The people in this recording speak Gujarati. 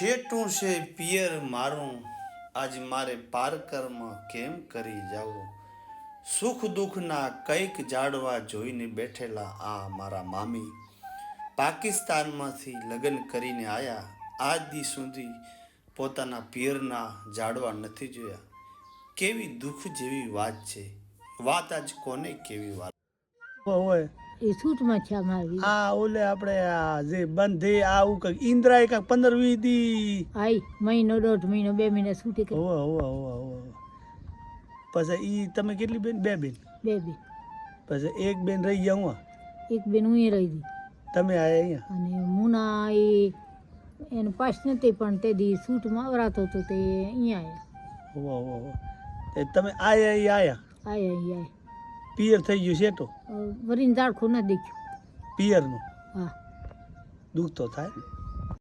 છેટું છે પિયર મારું, આજ મારે પારકરમાં કેમ કરી જાવું. સુખ દુઃખના કંઈક જાડવા જોઈને બેઠેલા આ મારા મામી પાકિસ્તાનમાંથી લગ્ન કરીને આયા, આજ દી સુધી પોતાના પિયરના જાડવા નથી જોયા. કેવી દુઃખ જેવી વાત છે. વાત આજ કોને કેવી વાત હોય એ છૂટમાં છે અમારી. આ ઓલે આપણે આ જે બંધે આવું કઈક ઇન્દ્રાએ કઈક 15-20 દી આઈ મહિનો 1.5 મહિનો 2 મહિના છૂટી કરી. હોવે હોવે હોવે હોવે. પછી ઈ તમે કેટલી બેન? 2 બેન. 2 બેન. પછી એક બેન રહી ગયા હું એક બેન હું રહી ગઈ તમે આયા અહીંયા અને મુના એ એનો પાસ નથી પણ તે દી છૂટમાં આવરાતો હતો તે અહીંયા આવ્યા. હોવે હોવે હોવે. તે તમે આયા ઈ આયા અહીંયા પિયર થઈ ગયું સેટો વરીને ઝાડખું ના દેખ્યું. પિયરનું હા દુઃખ તો થાય ને.